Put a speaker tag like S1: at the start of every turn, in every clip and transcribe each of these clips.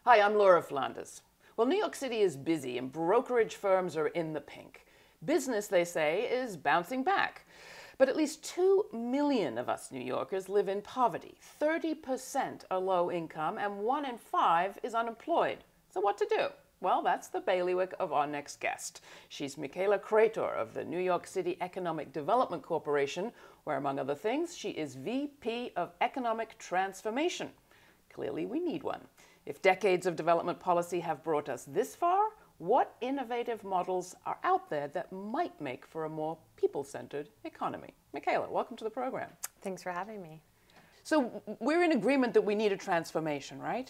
S1: Hi, I'm Laura Flanders. Well, New York City is busy and brokerage firms are in the pink. Business, they say, is bouncing back. But at least 2 million of us New Yorkers live in poverty. 30% are low income and 1 in 5 is unemployed. So what to do? Well, that's the bailiwick of our next guest. She's Miquela Craytor of the New York City Economic Development Corporation, where, among other things, she is VP of Economic Transformation. Clearly, we need one. If decades of development policy have brought us this far, what innovative models are out there that might make for a more people-centered economy? Miquela, welcome to the program.
S2: Thanks for having me.
S1: So we're in agreement that we need a transformation, right?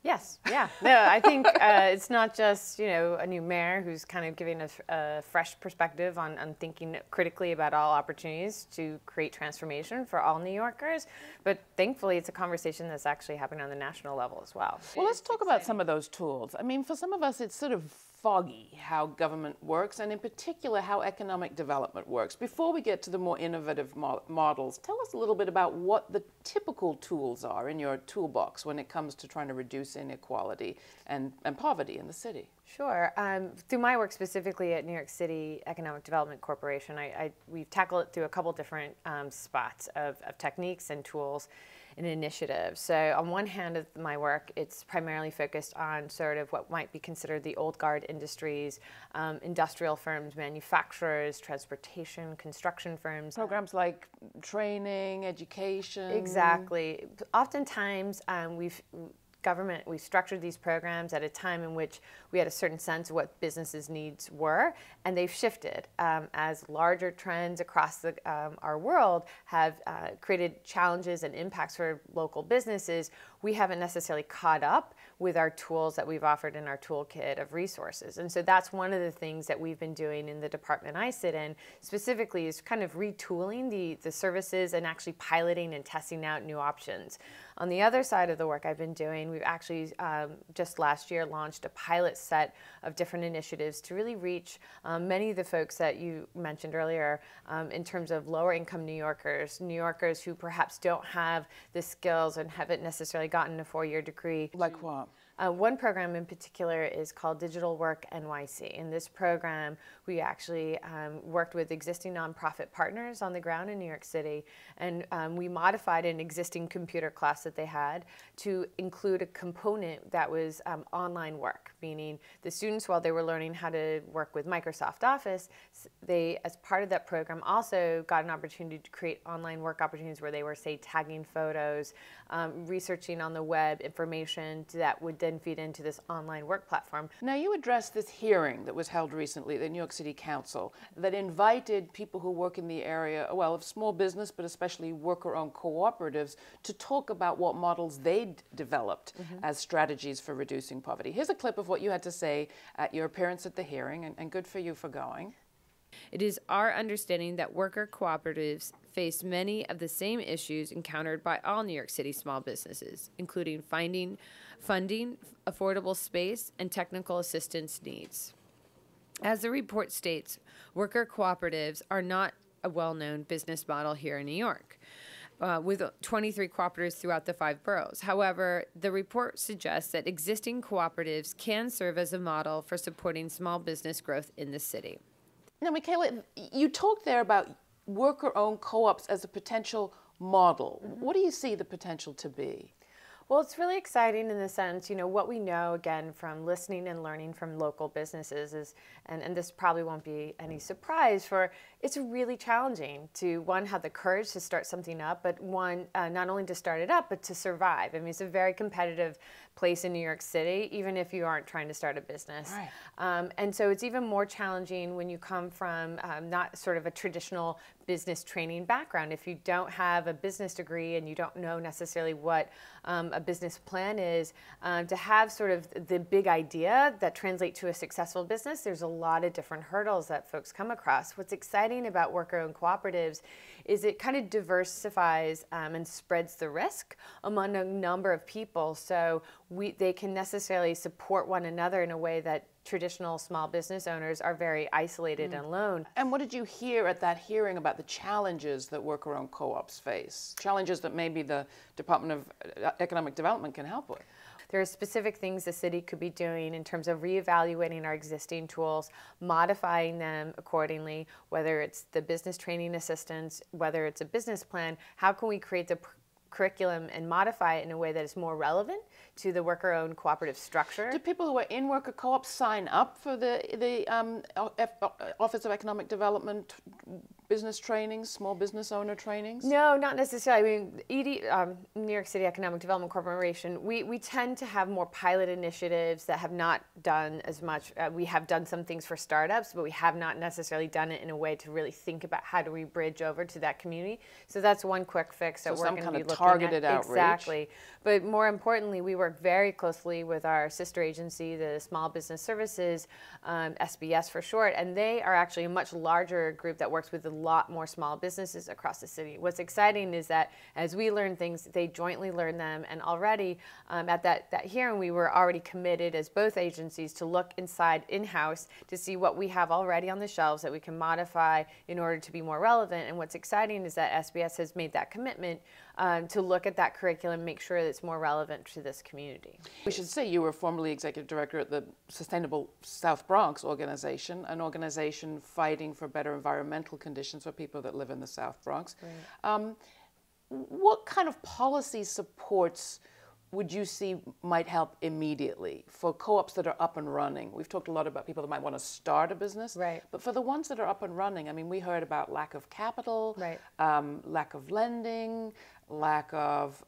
S2: Yes, yeah. No, I think it's not just, a new mayor who's kind of giving a fresh perspective on thinking critically about all opportunities to create transformation for all New Yorkers, but thankfully it's a conversation that's actually happening on the national level as well.
S1: Well, let's talk about some of those tools. I mean, for some of us, it's sort of foggy how government works, and in particular how economic development works. Before we get to the more innovative models, tell us a little bit about what the typical tools are in your toolbox when it comes to trying to reduce inequality and poverty in the city.
S2: Sure. Through my work specifically at New York City Economic Development Corporation, we've tackled it through a couple different spots of techniques and tools and initiatives. So on one hand of my work, it's primarily focused on sort of what might be considered the old guard industries, industrial firms, manufacturers, transportation, construction firms.
S1: Programs like training, education.
S2: Exactly. Oftentimes we've structured these programs at a time in which we had a certain sense of what businesses' needs were, and they've shifted as larger trends across our world have created challenges and impacts for local businesses. We haven't necessarily caught up with our tools that we've offered in our toolkit of resources. And so that's one of the things that we've been doing in the department I sit in, specifically is kind of retooling the services and actually piloting and testing out new options. On the other side of the work I've been doing, we've actually just last year launched a pilot set of different initiatives to really reach many of the folks that you mentioned earlier in terms of lower income New Yorkers who perhaps don't have the skills and haven't necessarily gotten a 4-year degree.
S1: Like what?
S2: One program in particular is called Digital Work NYC. In this program, we actually worked with existing nonprofit partners on the ground in New York City, and we modified an existing computer class that they had to include a component that was online work, meaning the students, while they were learning how to work with Microsoft Office, they, as part of that program, also got an opportunity to create online work opportunities where they were, say, tagging photos, researching on the web information that would then feed into this online work platform.
S1: Now, you addressed this hearing that was held recently at the New York City Council that invited people who work in the area, well, of small business, but especially worker-owned cooperatives, to talk about what models they'd developed as strategies for reducing poverty. Here's a clip of what you had to say at your appearance at the hearing, and good for you for going.
S3: It is our understanding that worker cooperatives face many of the same issues encountered by all New York City small businesses, including finding funding, affordable space, and technical assistance needs. As the report states, worker cooperatives are not a well-known business model here in New York, with 23 cooperatives throughout the 5 boroughs. However, the report suggests that existing cooperatives can serve as a model for supporting small business growth in the city.
S1: Now, Miquela, you talked there about worker-owned co-ops as a potential model. What do you see the potential to be?
S2: Well, it's really exciting in the sense, what we know, again, from listening and learning from local businesses is, and this probably won't be any surprise it's really challenging to, one, have the courage to start something up, but one, not only to start it up, but to survive. I mean, it's a very competitive place in New York City, even if you aren't trying to start a business.
S1: Right.
S2: And so it's even more challenging when you come from not sort of a traditional business training background. If you don't have a business degree and you don't know necessarily what a business plan is, to have sort of the big idea that translate to a successful business, there's a lot of different hurdles that folks come across. What's exciting about worker-owned cooperatives is it kind of diversifies and spreads the risk among a number of people, so they can necessarily support one another in a way that traditional small business owners are very isolated and alone.
S1: And what did you hear at that hearing about the challenges that worker-owned co-ops face? Challenges that maybe the Department of Economic Development can help with?
S2: there are specific things the city could be doing in terms of reevaluating our existing tools, modifying them accordingly, whether it's the business training assistance, whether it's a business plan. How can we create the curriculum and modify it in a way that is more relevant to the worker-owned cooperative structure?
S1: Do people who are in worker co-ops sign up for the Office of Economic Development business trainings, small business owner trainings?
S2: No, not necessarily. I mean, New York City Economic Development Corporation, we tend to have more pilot initiatives that have not done as much. We have done some things for startups, but we have not necessarily done it in a way to really think about how do we bridge over to that community. So that's one quick fix that we're going to be looking at.
S1: Targeted outreach.
S2: Exactly. But more importantly, we work very closely with our sister agency, the Small Business Services, SBS for short, and they are actually a much larger group that works with a lot more small businesses across the city. What's exciting is that as we learn things, they jointly learn them, and already at that hearing, we were already committed as both agencies to look inside in-house to see what we have already on the shelves that we can modify in order to be more relevant. And what's exciting is that SBS has made that commitment to look at that curriculum, make sure that it's more relevant to this community.
S1: We should say you were formerly executive director at the Sustainable South Bronx organization, an organization fighting for better environmental conditions for people that live in the South Bronx. Right. What kind of policy supports would you see might help immediately for co-ops that are up and running? We've talked a lot about people that might want to start a business,
S2: right?
S1: But for the ones that are up and running, I mean, we heard about lack of capital,
S2: right?
S1: Lack of lending, lack of,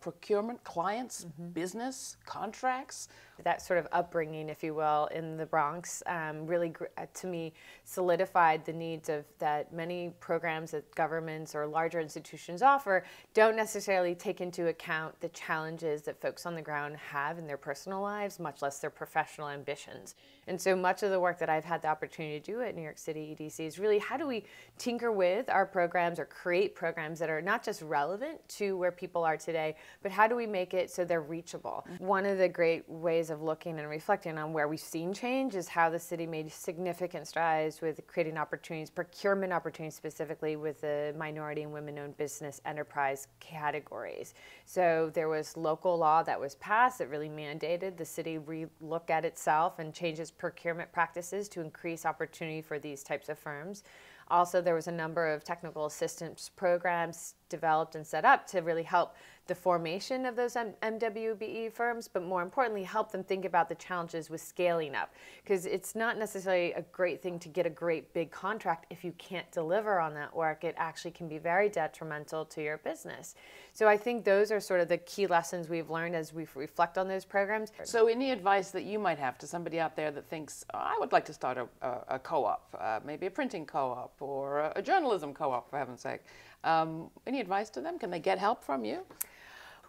S1: procurement, clients, business, contracts.
S2: That sort of upbringing, if you will, in the Bronx really, to me, solidified the needs of that many programs that governments or larger institutions offer don't necessarily take into account the challenges that folks on the ground have in their personal lives, much less their professional ambitions. And so much of the work that I've had the opportunity to do at New York City EDC is really how do we tinker with our programs or create programs that are not just relevant to where people are today, but how do we make it so they're reachable? One of the great ways of looking and reflecting on where we've seen change is how the city made significant strides with creating opportunities, procurement opportunities specifically with the minority and women-owned business enterprise categories. So there was local law that was passed that really mandated the city re-look at itself and change its procurement practices to increase opportunity for these types of firms. Also, there was a number of technical assistance programs developed and set up to really help the formation of those MWBE firms, but more importantly, help them think about the challenges with scaling up. Because it's not necessarily a great thing to get a great big contract if you can't deliver on that work. It actually can be very detrimental to your business. So I think those are sort of the key lessons we've learned as we reflect on those programs.
S1: So any advice that you might have to somebody out there that thinks, oh, I would like to start a co-op, maybe a printing co-op or a journalism co-op, for heaven's sake. Any advice to them? Can they get help from you?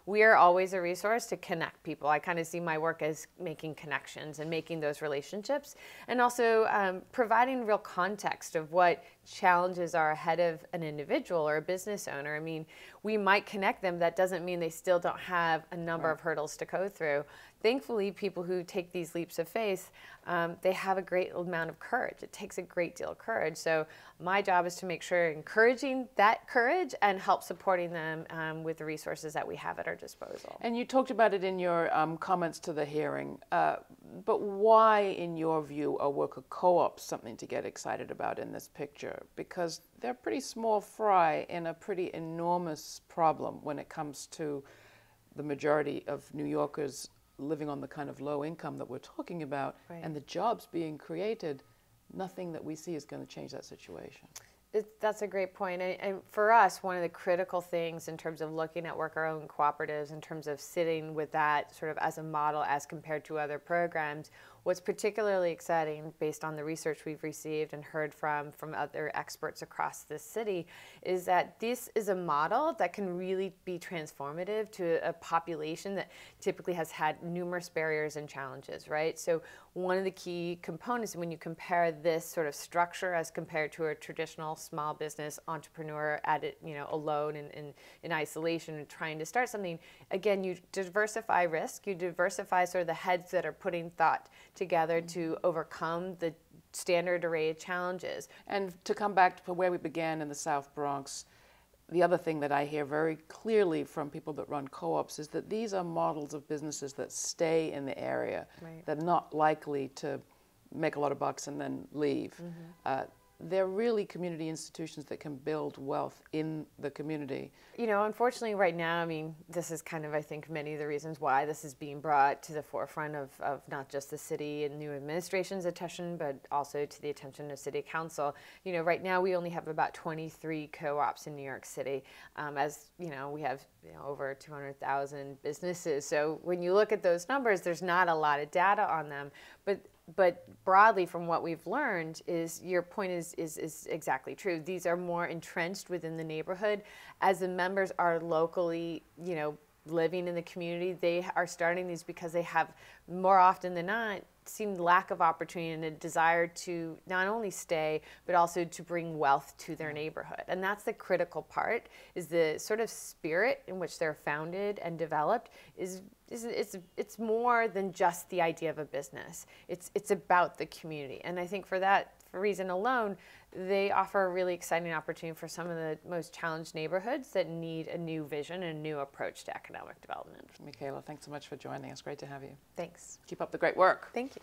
S2: We are always a resource to connect people. I kind of see my work as making connections and making those relationships, and also providing real context of what challenges are ahead of an individual or a business owner. I mean, we might connect them. That doesn't mean they still don't have a number of hurdles to go through. Thankfully, people who take these leaps of faith, they have a great amount of courage. It takes a great deal of courage. So my job is to make sure encouraging that courage and help supporting them with the resources that we have at our disposal.
S1: And you talked about it in your comments to the hearing, but why, in your view, are worker co-ops something to get excited about in this picture? Because they're pretty small fry in a pretty enormous problem when it comes to the majority of New Yorkers living on the kind of low income that we're talking about, right, and the jobs being created. Nothing that we see is going to change that situation.
S2: That's a great point. And for us, one of the critical things in terms of looking at worker-owned cooperatives, in terms of sitting with that sort of as a model as compared to other programs, what's particularly exciting based on the research we've received and heard from other experts across the city is that this is a model that can really be transformative to a population that typically has had numerous barriers and challenges, right? So one of the key components when you compare this sort of structure as compared to a traditional small business entrepreneur at it, alone and in isolation and trying to start something, again, you diversify risk, you diversify sort of the heads that are putting thought together to overcome the standard array of challenges.
S1: And to come back to where we began in the South Bronx, the other thing that I hear very clearly from people that run co-ops is that these are models of businesses that stay in the area.
S2: Right.
S1: They're not likely to make a lot of bucks and then leave. They're really community institutions that can build wealth in the community.
S2: You know, unfortunately right now, I mean, this is kind of, I think, many of the reasons why this is being brought to the forefront of not just the city and new administration's attention, but also to the attention of city council. You know, right now we only have about 23 co-ops in New York City. As, you know, we have over 200,000 businesses. So when you look at those numbers, there's not a lot of data on them. But broadly, from what we've learned, is your point is exactly true. These are more entrenched within the neighborhood. As the members are locally, you know, living in the community, they are starting these because they have, more often than not, seen lack of opportunity and a desire to not only stay, but also to bring wealth to their neighborhood. And that's the critical part, is the sort of spirit in which they're founded and developed it's more than just the idea of a business. It's about the community. And I think for that reason alone, they offer a really exciting opportunity for some of the most challenged neighborhoods that need a new vision and a new approach to economic development.
S1: Miquela, thanks so much for joining us. Great to have you.
S2: Thanks.
S1: Keep up the great work.
S2: Thank you.